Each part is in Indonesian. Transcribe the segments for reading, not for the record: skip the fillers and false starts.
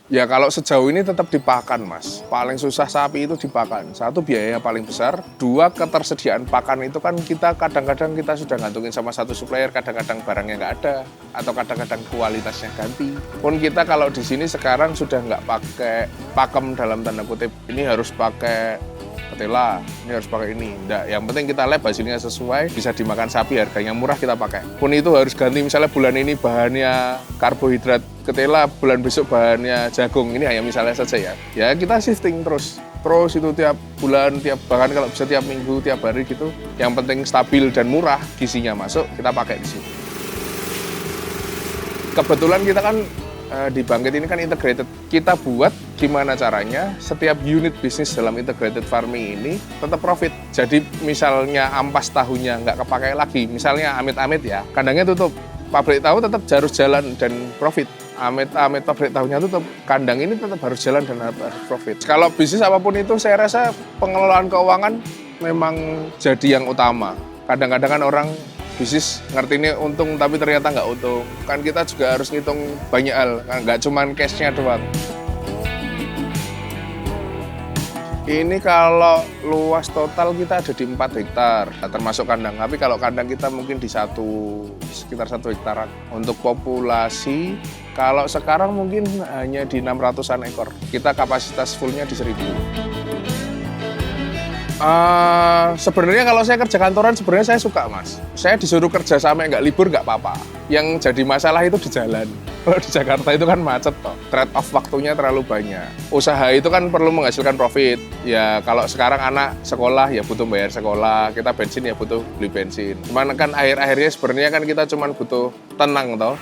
Ya kalau sejauh ini tetap dipakan mas. Paling susah sapi itu dipakan. Satu, biaya paling besar. Dua, ketersediaan pakan itu kan kita kadang-kadang kita sudah ngantungin sama satu supplier, kadang-kadang barangnya nggak ada. Atau kadang-kadang kualitasnya ganti. Pun kita kalau di sini sekarang sudah nggak pakai pakem dalam tanda kutip. Ini harus pakai ketela, ini harus pakai ini. Nggak, yang penting kita lab hasilnya sesuai, bisa dimakan sapi, harganya murah kita pakai. Pun itu harus ganti, misalnya bulan ini bahannya karbohidrat ketela, bulan besok bahannya jagung, ini hanya misalnya saja ya. Ya kita shifting terus. Terus itu tiap bulan, bahkan kalau bisa tiap minggu, tiap hari gitu. Yang penting stabil dan murah, gizinya masuk, kita pakai di sini. Kebetulan kita kan di Bangkit ini kan integrated. Kita buat gimana caranya setiap unit bisnis dalam integrated farming ini tetap profit. Jadi misalnya ampas tahunya nggak kepakai lagi, misalnya amit-amit ya, kandangnya tutup, pabrik tahu tetap harus jalan dan profit. Amit-amit pabrik tahunya tutup, kandang ini tetap harus jalan dan harus profit. Kalau bisnis apapun itu saya rasa pengelolaan keuangan memang jadi yang utama. Kadang-kadang kan orang bisnis ngerti ini untung tapi ternyata nggak untung. Kan kita juga harus ngitung banyak hal, nggak cuma cash-nya doang. Ini kalau luas total kita ada di 4 hektar, termasuk kandang. Tapi kalau kandang kita mungkin di sekitar 1 hektaran. Untuk populasi, kalau sekarang mungkin hanya di 600-an ekor. Kita kapasitas fullnya di 1000. Sebenarnya kalau saya kerja kantoran sebenarnya saya suka mas. Saya disuruh kerja sampai nggak libur nggak apa-apa. Yang jadi masalah itu di jalan. Kalau di Jakarta itu kan macet toh. Trade off waktunya terlalu banyak. Usaha itu kan perlu menghasilkan profit. Ya kalau sekarang anak sekolah ya butuh bayar sekolah. Kita bensin ya butuh beli bensin. Cuman kan akhir-akhirnya sebenarnya kan kita cuma butuh tenang toh.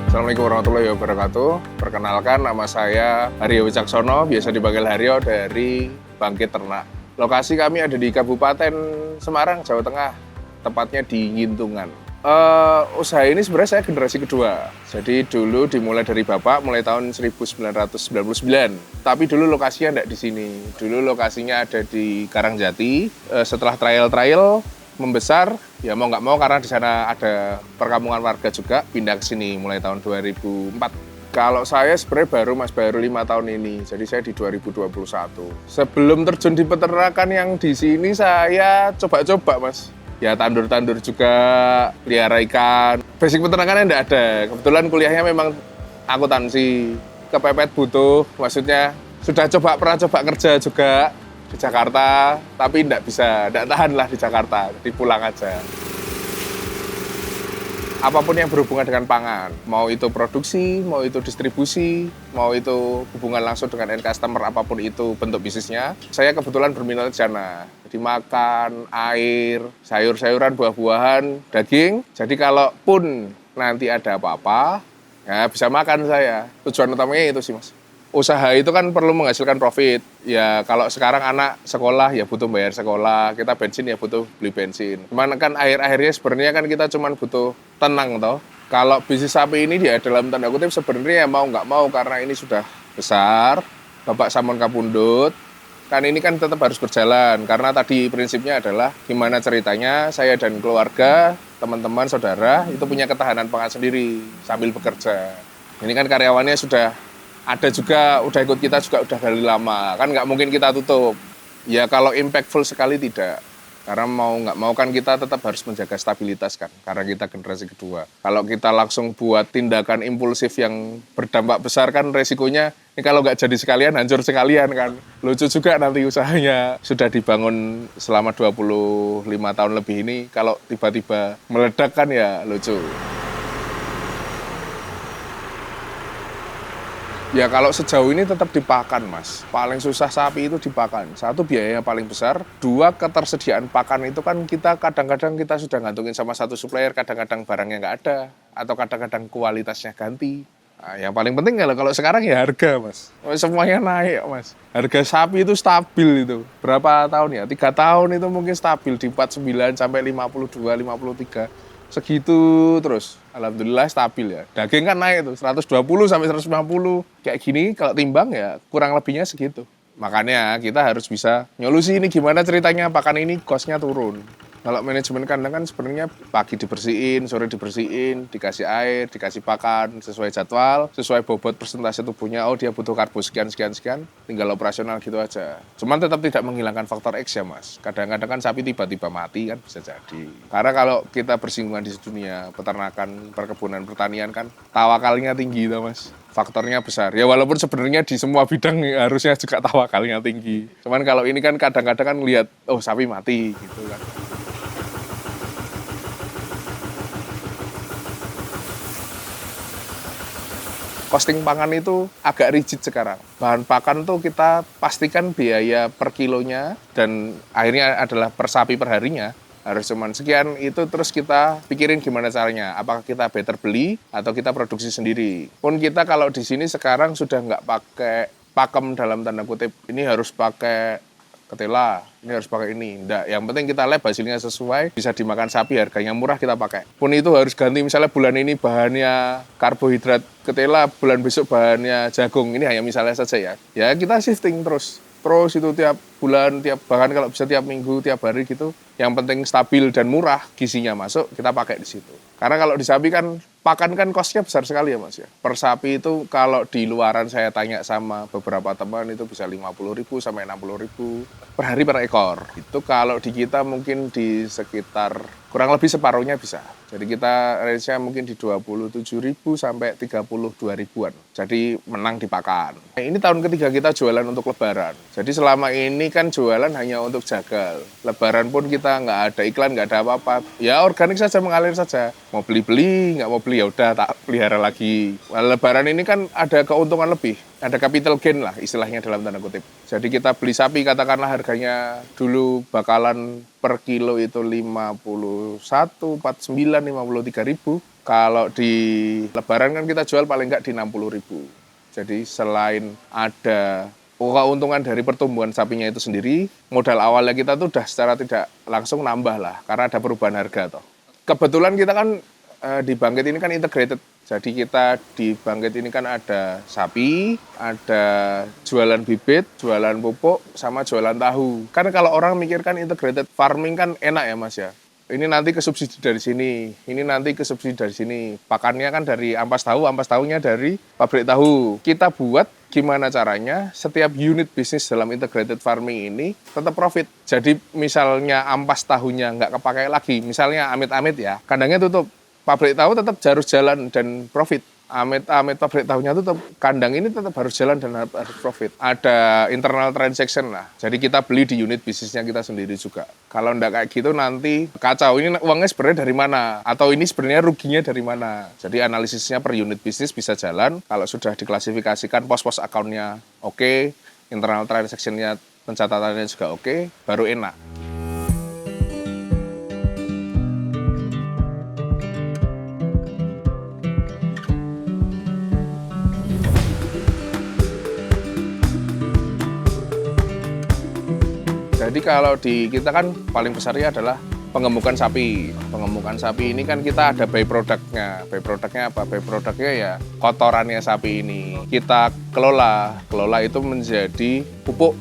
Assalamualaikum warahmatullahi wabarakatuh. Perkenalkan, nama saya Haryo Wicaksono, biasa dipanggil Haryo dari Bangkit Ternak. Lokasi kami ada di Kabupaten Semarang, Jawa Tengah, tepatnya di Ngintungan. Usaha ini sebenarnya saya generasi kedua. Jadi dulu dimulai dari bapak, mulai tahun 1999. Tapi dulu lokasinya tidak di sini. Dulu lokasinya ada di Karangjati. Setelah trial membesar, ya mau nggak mau karena di sana ada perkampungan warga juga, pindah ke sini mulai tahun 2004. Kalau saya sebenarnya baru 5 tahun ini, jadi saya di 2021. Sebelum terjun di peternakan yang di sini saya coba-coba mas. Ya tandur-tandur juga, pelihara ikan. Basic peternakannya nggak ada, kebetulan kuliahnya memang akuntansi. Kepepet butuh, maksudnya pernah coba kerja juga di Jakarta, tapi tidak tahan lah di Jakarta, jadi pulang aja. Apapun yang berhubungan dengan pangan, mau itu produksi, mau itu distribusi, mau itu hubungan langsung dengan end customer, apapun itu bentuk bisnisnya, saya kebetulan berminat di sana. Jadi makan, air, sayur-sayuran, buah-buahan, daging. Jadi kalaupun nanti ada apa-apa, ya bisa makan saya. Tujuan utamanya itu sih mas. Usaha itu kan perlu menghasilkan profit. Ya kalau sekarang anak sekolah ya butuh bayar sekolah, kita bensin ya butuh beli bensin. Cuman kan akhir-akhirnya sebenarnya kan kita cuma butuh tenang toh. Kalau bisnis sapi ini dia dalam tanda kutip sebenarnya mau nggak mau karena ini sudah besar, bapak sampun kapundhut, kan ini kan tetap harus berjalan. Karena tadi prinsipnya adalah gimana ceritanya saya dan keluarga, teman-teman, saudara itu punya ketahanan pangan sendiri sambil bekerja. Ini kan karyawannya sudah ada juga, udah ikut kita juga udah dari lama, kan nggak mungkin kita tutup. Ya kalau impactful sekali tidak, karena mau nggak mau kan kita tetap harus menjaga stabilitas kan, karena kita generasi kedua. Kalau kita langsung buat tindakan impulsif yang berdampak besar kan resikonya, ini kalau nggak jadi sekalian, hancur sekalian kan. Lucu juga nanti usahanya sudah dibangun selama 25 tahun lebih ini, kalau tiba-tiba meledak kan ya lucu. Ya kalau sejauh ini tetap dipakan, Mas. Paling susah sapi itu dipakan. Satu, biayanya paling besar. Dua, ketersediaan pakan itu kan kita kadang-kadang kita sudah ngantungin sama satu supplier, kadang-kadang barangnya nggak ada, atau kadang-kadang kualitasnya ganti. Nah, yang paling penting kalau sekarang ya harga, Mas. Semuanya naik, Mas. Harga sapi itu stabil itu. Berapa tahun ya? 3 tahun itu mungkin stabil di 49 sampai 52, 53. Segitu terus. Alhamdulillah stabil ya. Daging kan naik tuh 120 sampai 150. Kayak gini kalau timbang ya kurang lebihnya segitu. Makanya kita harus bisa nyolusi ini gimana ceritanya pakan ini cost-nya turun. Kalau manajemen kandang kan sebenarnya pagi dibersihin, sore dibersihin, dikasih air, dikasih pakan sesuai jadwal, sesuai bobot persentase tubuhnya. Oh dia butuh karbo sekian, tinggal operasional gitu aja. Cuman tetap tidak menghilangkan faktor X ya Mas. Kadang-kadang kan sapi tiba-tiba mati kan bisa jadi. Karena kalau kita bersinggungan di dunia peternakan, perkebunan, pertanian kan tawakalnya tinggi tuh Mas. Faktornya besar. Ya walaupun sebenarnya di semua bidang harusnya juga tawakalnya tinggi. Cuman kalau ini kan kadang-kadang kan lihat, oh sapi mati gitu kan. Costing pangan itu agak rigid sekarang. Bahan pakan tuh kita pastikan biaya per kilonya dan akhirnya adalah per sapi per harinya harus cuman sekian itu terus kita pikirin gimana caranya. Apakah kita better beli atau kita produksi sendiri. Pun kita kalau di sini sekarang sudah nggak pakai pakem dalam tanda kutip. Ini harus pakai ketela, ini harus pakai ini. Nggak, yang penting kita lab hasilnya sesuai, bisa dimakan sapi, harganya murah kita pakai. Pun itu harus ganti, misalnya bulan ini bahannya karbohidrat ketela, bulan besok bahannya jagung. Ini hanya misalnya saja ya. Ya kita shifting terus. Terus itu tiap bulan, bahkan kalau bisa tiap minggu, tiap hari gitu. Yang penting stabil dan murah, gizinya masuk, kita pakai di situ. Karena kalau di sapi kan, pakan kan cost-nya besar sekali ya Mas ya. Per sapi itu kalau di luaran saya tanya sama beberapa teman itu bisa 50.000 sampai 60.000 per hari per ekor. Itu kalau di kita mungkin di sekitar kurang lebih separuhnya bisa. Jadi kita range-nya mungkin di 27.000 sampai 32.000-an. Jadi menang di pakan. Ini tahun ketiga kita jualan untuk lebaran. Jadi selama ini kan jualan hanya untuk jagal. Lebaran pun kita nggak ada iklan, nggak ada apa-apa. Ya organik saja, mengalir saja. Mau beli-beli, nggak mau beli ya udah tak pelihara lagi. Lebaran ini kan ada keuntungan lebih. Ada capital gain lah istilahnya dalam tanda kutip. Jadi kita beli sapi katakanlah harganya dulu bakalan per kilo itu 51, 49, 53.000. Kalau di lebaran kan kita jual paling nggak di 60.000. Jadi selain ada keuntungan dari pertumbuhan sapinya itu sendiri, modal awalnya kita tuh udah secara tidak langsung nambah lah karena ada perubahan harga toh. Kebetulan kita kan di Bangkit ini kan integrated. Jadi kita di Bangkit ini kan ada sapi, ada jualan bibit, jualan pupuk, sama jualan tahu. Kan kalau orang mikirkan integrated farming kan enak ya Mas ya. Ini nanti kesubsidi dari sini, ini nanti kesubsidi dari sini. Pakannya kan dari ampas tahunya dari pabrik tahu. Kita buat gimana caranya setiap unit bisnis dalam integrated farming ini tetap profit. Jadi misalnya ampas tahunya nggak kepakai lagi, misalnya amit-amit ya, kandangnya tutup. Pabrik tahu tetap harus jalan dan profit. Amit-amit pabrik tahunya tetap, kandang ini tetap harus jalan dan harus profit. Ada internal transaction lah. Jadi kita beli di unit bisnisnya kita sendiri juga. Kalau enggak kayak gitu nanti kacau. Ini uangnya sebenarnya dari mana? Atau ini sebenarnya ruginya dari mana? Jadi analisisnya per unit bisnis bisa jalan. Kalau sudah diklasifikasikan pos-pos akunnya oke, internal transaction-nya pencatatannya juga oke, baru enak. Jadi kalau di kita kan paling besarnya adalah pengemukan sapi. Pengemukan sapi ini kan kita ada by-productnya. By-productnya apa? By-productnya ya kotorannya sapi ini. Kita kelola itu menjadi pupuk.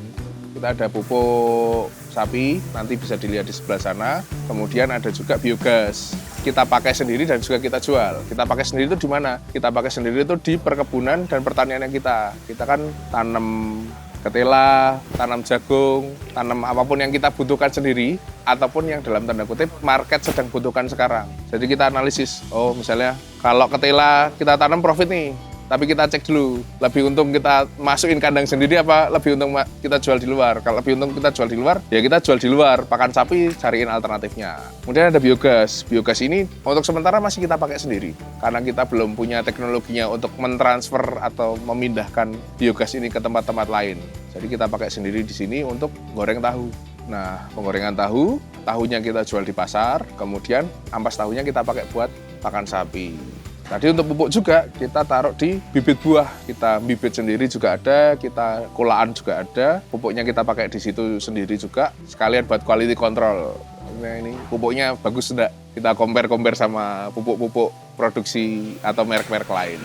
Kita ada pupuk sapi, nanti bisa dilihat di sebelah sana. Kemudian ada juga biogas. Kita pakai sendiri dan juga kita jual. Kita pakai sendiri itu di mana? Kita pakai sendiri itu di perkebunan dan pertaniannya kita. Kita kan tanam ketela, tanam jagung, tanam apapun yang kita butuhkan sendiri, ataupun yang dalam tanda kutip market sedang butuhkan sekarang. Jadi kita analisis, oh misalnya kalau ketela kita tanam profit nih, Tapi kita cek dulu, lebih untung kita masukin kandang sendiri apa lebih untung kita jual di luar. Kalau lebih untung kita jual di luar, ya kita jual di luar. Pakan sapi cariin alternatifnya. Kemudian ada biogas. Biogas ini untuk sementara masih kita pakai sendiri. Karena kita belum punya teknologinya untuk mentransfer atau memindahkan biogas ini ke tempat-tempat lain. Jadi kita pakai sendiri di sini untuk goreng tahu. Nah, penggorengan tahu, tahunya kita jual di pasar, kemudian ampas tahunya kita pakai buat pakan sapi. Tadi untuk pupuk juga kita taruh di bibit buah, kita bibit sendiri juga ada, kita kolaan juga ada, pupuknya kita pakai di situ sendiri juga, sekalian buat quality control. Nah, ini pupuknya bagus enggak? Kita compare sama pupuk-pupuk produksi atau merek-merek lain.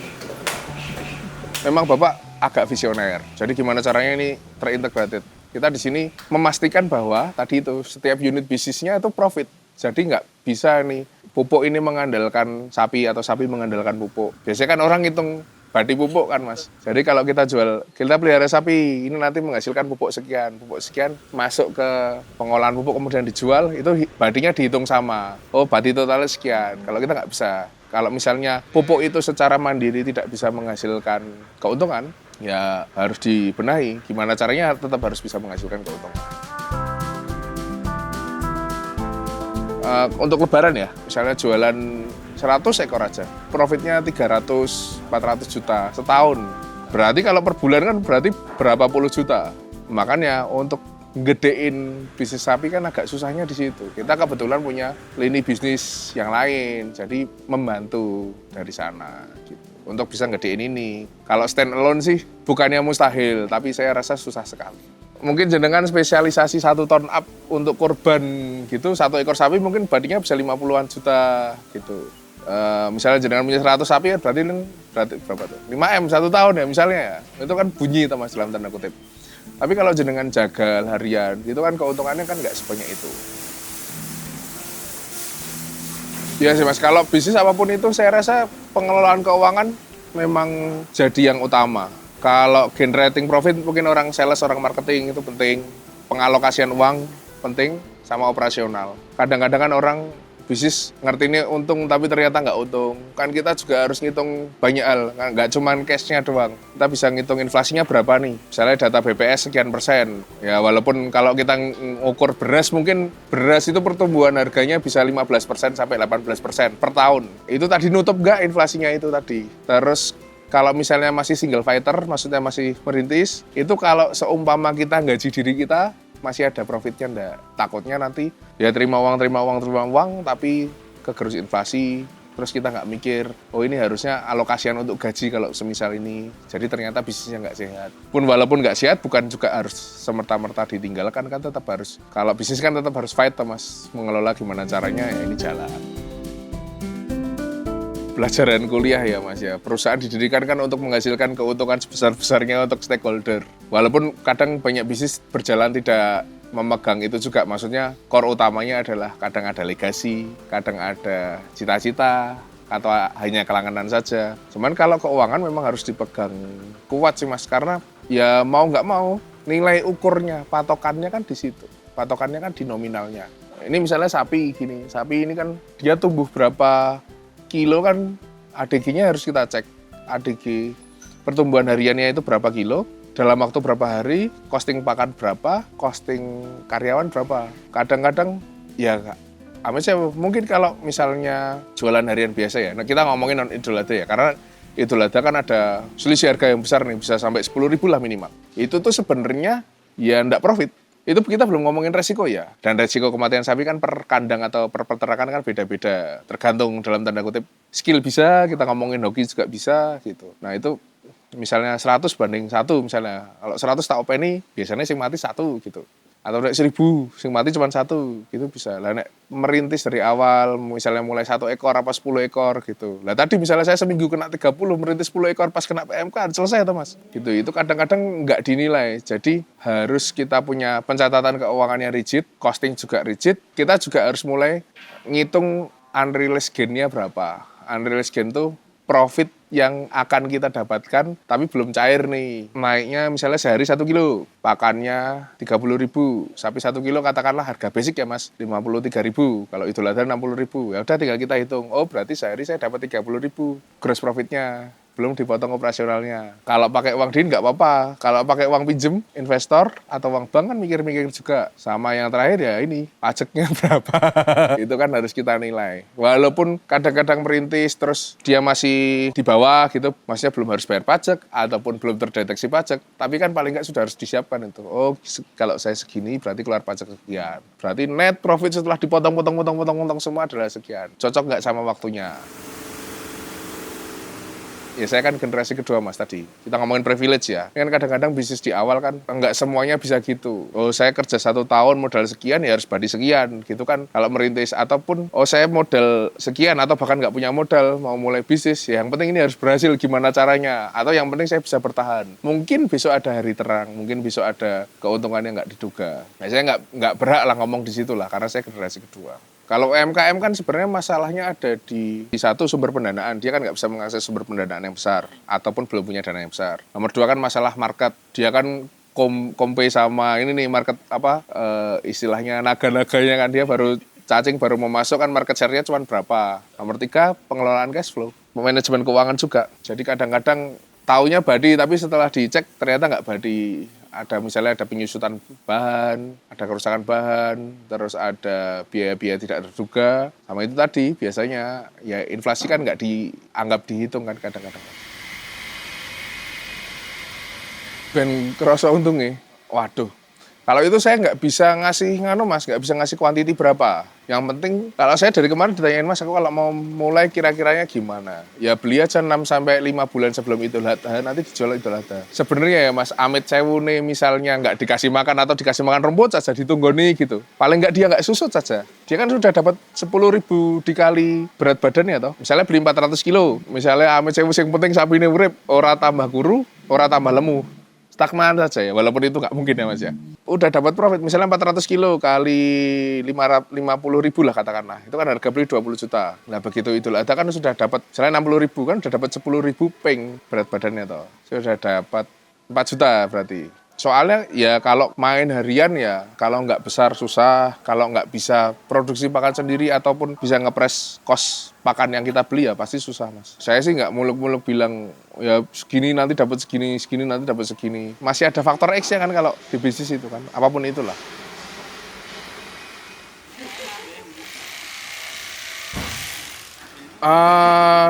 Memang Bapak agak visioner, jadi gimana caranya ini terintegrated. Kita di sini memastikan bahwa tadi itu setiap unit bisnisnya itu profit. Jadi nggak bisa nih pupuk ini mengandalkan sapi atau sapi mengandalkan pupuk. Biasanya kan orang ngitung badi pupuk kan Mas. Jadi kalau kita pelihara sapi, ini nanti menghasilkan pupuk sekian masuk ke pengolahan pupuk kemudian dijual, itu badinya dihitung sama. Oh badi totalnya sekian. Kalau kita nggak bisa. Kalau misalnya pupuk itu secara mandiri tidak bisa menghasilkan keuntungan, ya harus dibenahi. Gimana caranya tetap harus bisa menghasilkan keuntungan. Untuk lebaran ya, misalnya jualan 100 ekor aja, profitnya 300-400 juta setahun. Berarti kalau per bulan kan berarti berapa puluh juta. Makanya untuk gedein bisnis sapi kan agak susahnya di situ. Kita kebetulan punya lini bisnis yang lain, jadi membantu dari sana gitu. Untuk bisa gedein ini. Kalau stand alone sih bukannya mustahil, tapi saya rasa susah sekali. Mungkin jenengan spesialisasi 1 ton up untuk kurban gitu, 1 ekor sapi mungkin badinya bisa 50-an juta gitu. Misalnya jenengan punya 100 sapi kan berarti berapa tuh? 5M 1 tahun ya misalnya ya. Itu kan bunyi itu Mas dalam tanda kutip. Tapi kalau jenengan jagal harian gitu kan keuntungannya kan nggak sebanyak itu. Ya sih Mas, kalau bisnis apapun itu saya rasa pengelolaan keuangan memang jadi yang utama. Kalau generating profit mungkin orang sales, orang marketing itu penting. Pengalokasian uang penting sama operasional. Kadang-kadang kan orang bisnis ngerti ini untung tapi ternyata nggak untung. Kan kita juga harus ngitung banyak hal, nggak cuma cash-nya doang. Kita bisa ngitung inflasinya berapa nih. Misalnya data BPS sekian persen. Ya walaupun kalau kita ngukur beras mungkin beras itu pertumbuhan harganya bisa 15% sampai 18% per tahun. Itu tadi nutup nggak inflasinya itu tadi. Terus kalau misalnya masih single fighter, maksudnya masih merintis, itu kalau seumpama kita gaji diri kita, masih ada profitnya enggak. Takutnya nanti ya terima uang, tapi kegerus inflasi, terus kita nggak mikir, oh ini harusnya alokasian untuk gaji kalau semisal ini. Jadi ternyata bisnisnya nggak sehat. Pun walaupun nggak sehat, bukan juga harus semerta-merta ditinggalkan, kan tetap harus. Kalau bisnis kan tetap harus fight, Mas. Mengelola gimana caranya, ya ini jalan. Pelajaran kuliah ya Mas ya, perusahaan didirikan kan untuk menghasilkan keuntungan sebesar-besarnya untuk stakeholder. Walaupun kadang banyak bisnis berjalan tidak memegang itu juga, maksudnya core utamanya adalah kadang ada legasi, kadang ada cita-cita, atau hanya kelanganan saja. Cuman kalau keuangan memang harus dipegang kuat sih Mas, karena ya mau nggak mau nilai ukurnya, patokannya kan di situ, patokannya kan di nominalnya. Ini misalnya sapi gini, sapi ini kan dia tumbuh berapa kilo kan ADG-nya harus kita cek. ADG pertumbuhan hariannya itu berapa kilo, dalam waktu berapa hari, costing pakan berapa, costing karyawan berapa. Kadang-kadang ya mungkin kalau misalnya jualan harian biasa ya, nah kita ngomongin non Idul Adha ya, karena Idul Adha kan ada selisih harga yang besar nih, bisa sampai 10.000 lah minimal. Itu tuh sebenarnya ya enggak profit. Itu kita belum ngomongin resiko ya. Dan resiko kematian sapi kan per kandang atau per peternakan kan beda-beda. Tergantung dalam tanda kutip skill bisa, kita ngomongin hoki juga bisa gitu. Nah itu misalnya 100 banding 1 misalnya. Kalau 100 tak openi biasanya sing mati 1 gitu. Atau 1.000 sing mati cuma 1 gitu bisa. Lah nek merintis dari awal misalnya mulai 1 ekor apa 10 ekor gitu. Lah tadi misalnya saya seminggu kena 30 merintis 10 ekor pas kena PMK selesai tuh Mas. Gitu. Itu kadang-kadang nggak dinilai. Jadi harus kita punya pencatatan keuangannya rigid, costing juga rigid. Kita juga harus mulai ngitung unrealized gain-nya berapa. Unrealized gain tuh profit yang akan kita dapatkan tapi belum cair nih. Naiknya misalnya sehari 1 kilo, pakannya 30.000, sapi 1 kilo katakanlah harga basic ya Mas, 53.000. Kalau Idul Adha 60.000. Ya udah tinggal kita hitung. Oh, berarti sehari saya dapat 30.000 gross profitnya. belum dipotong operasionalnya. Kalau pakai uang DIN nggak apa-apa. Kalau pakai uang pinjem, investor atau uang bank kan mikir-mikir juga. Sama yang terakhir ya ini, pajaknya berapa. Itu kan harus kita nilai. Walaupun kadang-kadang merintis terus dia masih di bawah gitu, maksudnya belum harus bayar pajak ataupun belum terdeteksi pajak, tapi kan paling nggak sudah harus disiapkan itu. Oh, kalau saya segini berarti keluar pajak sekian. Berarti net profit setelah dipotong semua adalah sekian. Cocok nggak sama waktunya? Ya saya kan generasi kedua mas tadi. Kita ngomongin privilege ya. Kan kadang-kadang bisnis di awal kan nggak semuanya bisa gitu. Oh saya kerja 1 tahun modal sekian ya harus badi sekian gitu kan. Kalau merintis ataupun saya modal sekian atau bahkan nggak punya modal mau mulai bisnis ya yang penting ini harus berhasil gimana caranya. Atau yang penting saya bisa bertahan. Mungkin besok ada hari terang, mungkin besok ada keuntungan yang nggak diduga. Nah, saya nggak berhak lah ngomong di situ lah karena saya generasi kedua. Kalau UMKM kan sebenarnya masalahnya ada di satu sumber pendanaan. Dia kan nggak bisa mengakses sumber pendanaan yang besar ataupun belum punya dana yang besar. Nomor 2 kan masalah market. Dia kan compete sama ini nih market istilahnya naga-naganya kan dia baru cacing baru mau masuk kan market share-nya cuma berapa. Nomor 3 pengelolaan cash flow, manajemen keuangan juga. Jadi kadang-kadang taunya badi tapi setelah dicek ternyata nggak badi. Misalnya ada penyusutan bahan, ada kerusakan bahan, terus ada biaya-biaya tidak terduga. Sama itu tadi biasanya ya inflasi kan nggak dianggap dihitung kan kadang-kadang. Ben kerasa untungnya, waduh. Kalau itu saya nggak bisa ngasih nggak bisa ngasih kuantiti berapa. Yang penting kalau saya dari kemarin ditanyain mas, aku kalau mau mulai kira-kiranya gimana? Ya beli aja 6-5 bulan sebelum Idul Adha, nanti dijual Idul Adha. Sebenarnya ya mas, amit sewu nih misalnya nggak dikasih makan atau dikasih makan rumput saja ditunggu nih gitu. Paling nggak dia nggak susut saja. Dia kan sudah dapat 10.000 dikali berat badannya toh. Misalnya beli 400 kilo, misalnya amit sewu yang penting sapi ini urip, ora tambah kuru, ora tambah lemu. Stagnan saja ya, walaupun itu nggak mungkin ya mas ya. Udah dapat profit, misalnya 400 kilo kali 50.000 lah katakanlah. Itu kan harga beli 20 juta. Nah begitu Idul Adha kan sudah dapat, misalnya 60.000 kan sudah dapat 10.000 peng berat badannya toh. Sudah dapat 4 juta berarti. Soalnya ya kalau main harian ya, kalau nggak besar susah, kalau nggak bisa produksi pakan sendiri ataupun bisa ngepres kos pakan yang kita beli ya pasti susah mas. Saya sih nggak muluk-muluk bilang ya segini nanti dapat segini, segini nanti dapat segini. Masih ada faktor X ya kan kalau di bisnis itu kan, apapun itulah.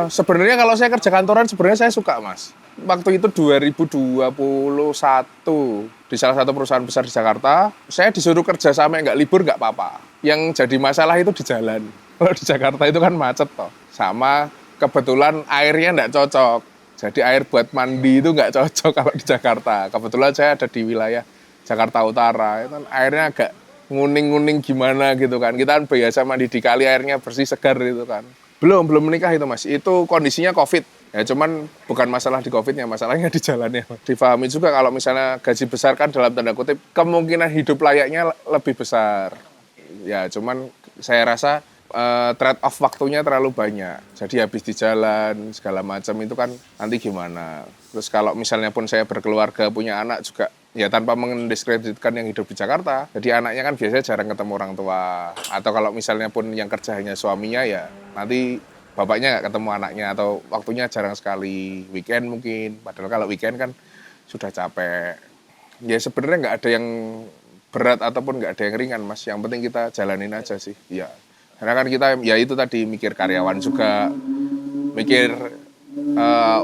Sebenarnya kalau saya kerja kantoran sebenarnya saya suka mas. Waktu itu 2021 di salah satu perusahaan besar di Jakarta, saya disuruh kerja sampai nggak libur nggak apa-apa. Yang jadi masalah itu di jalan. Kalau di Jakarta itu kan macet toh. Sama kebetulan airnya nggak cocok. Jadi air buat mandi itu nggak cocok kalau di Jakarta. Kebetulan saya ada di wilayah Jakarta Utara, itu kan airnya agak nguning-nguning gimana gitu kan. Kita kan biasa mandi di kali airnya bersih segar gitu kan. Belum menikah itu mas, itu kondisinya COVID. Ya cuman bukan masalah di COVID-nya, masalahnya di jalannya. Difahami juga kalau misalnya gaji besar kan dalam tanda kutip, kemungkinan hidup layaknya lebih besar. Ya cuman saya rasa trade off waktunya terlalu banyak. Jadi habis di jalan, segala macam itu kan nanti gimana. Terus kalau misalnya pun saya berkeluarga, punya anak juga, ya tanpa mendiskreditkan yang hidup di Jakarta. Jadi anaknya kan biasanya jarang ketemu orang tua. Atau kalau misalnya pun yang kerja hanya suaminya ya nanti bapaknya nggak ketemu anaknya atau waktunya jarang sekali, weekend mungkin. Padahal kalau weekend kan sudah capek. Ya sebenarnya nggak ada yang berat ataupun nggak ada yang ringan mas. Yang penting kita jalanin aja sih. Ya. Karena kan kita ya itu tadi mikir karyawan juga, mikir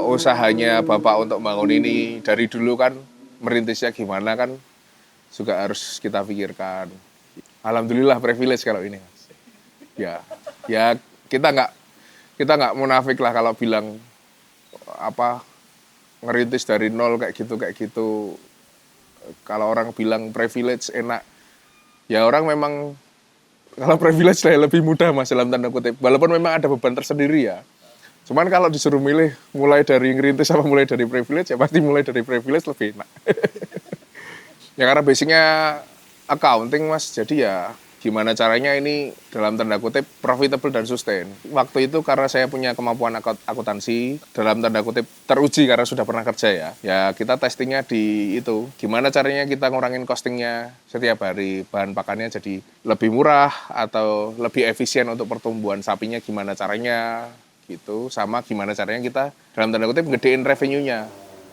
usahanya bapak untuk bangun ini dari dulu kan merintisnya gimana kan juga harus kita pikirkan. Alhamdulillah privilege kalau ini mas. Ya kita nggak munafik lah kalau bilang ngerintis dari nol kayak gitu. Kalau orang bilang privilege enak, ya orang memang kalau privilege lebih mudah mas dalam tanda kutip. Walaupun memang ada beban tersendiri ya. Cuman kalau disuruh milih mulai dari ngerintis sama mulai dari privilege ya pasti mulai dari privilege lebih enak. Ya karena basicnya accounting mas, jadi ya gimana caranya ini dalam tanda kutip profitable dan sustain. Waktu itu karena saya punya kemampuan akuntansi, dalam tanda kutip teruji karena sudah pernah kerja ya. Ya kita testingnya di itu, gimana caranya kita ngurangin costingnya setiap hari, bahan pakannya jadi lebih murah atau lebih efisien untuk pertumbuhan sapinya gimana caranya, gitu. Sama gimana caranya kita dalam tanda kutip gedein revenue-nya.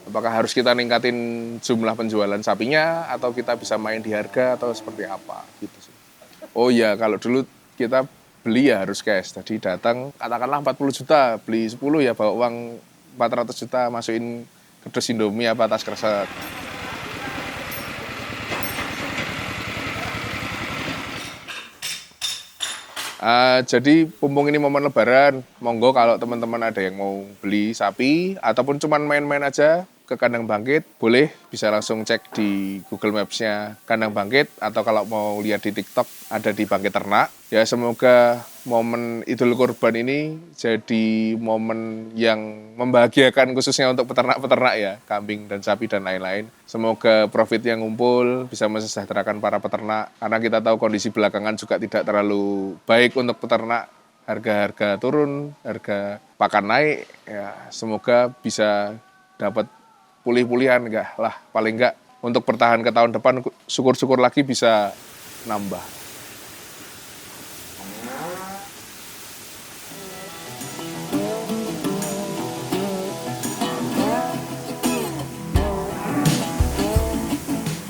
Apakah harus kita ningkatin jumlah penjualan sapinya atau kita bisa main di harga atau seperti apa gitu sih. Oh iya, kalau dulu kita beli ya harus cash. Jadi datang katakanlah 40 juta, beli 10 ya bawa uang 400 juta masukin ke dus Indomie apa tas kresek. Jadi mumpung ini momen lebaran, monggo kalau teman-teman ada yang mau beli sapi ataupun cuman main-main aja ke Kandang Bangkit, boleh bisa langsung cek di Google Maps-nya Kandang Bangkit atau kalau mau lihat di TikTok ada di Bangkit Ternak. Ya semoga momen Idul Kurban ini jadi momen yang membahagiakan khususnya untuk peternak-peternak ya, kambing dan sapi dan lain-lain. Semoga profit yang ngumpul bisa mensejahterakan para peternak karena kita tahu kondisi belakangan juga tidak terlalu baik untuk peternak. Harga-harga turun, harga pakan naik, ya semoga bisa dapat pulih-pulihan enggak lah, paling enggak untuk bertahan ke tahun depan syukur-syukur lagi bisa nambah.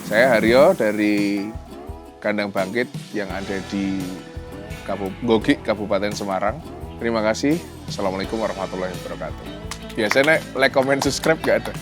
Saya Haryo dari Kandang Bangkit yang ada di Gogik, Kabupaten Semarang. Terima kasih. Assalamualaikum warahmatullahi wabarakatuh. Biasanya like, comment, subscribe nggak ada.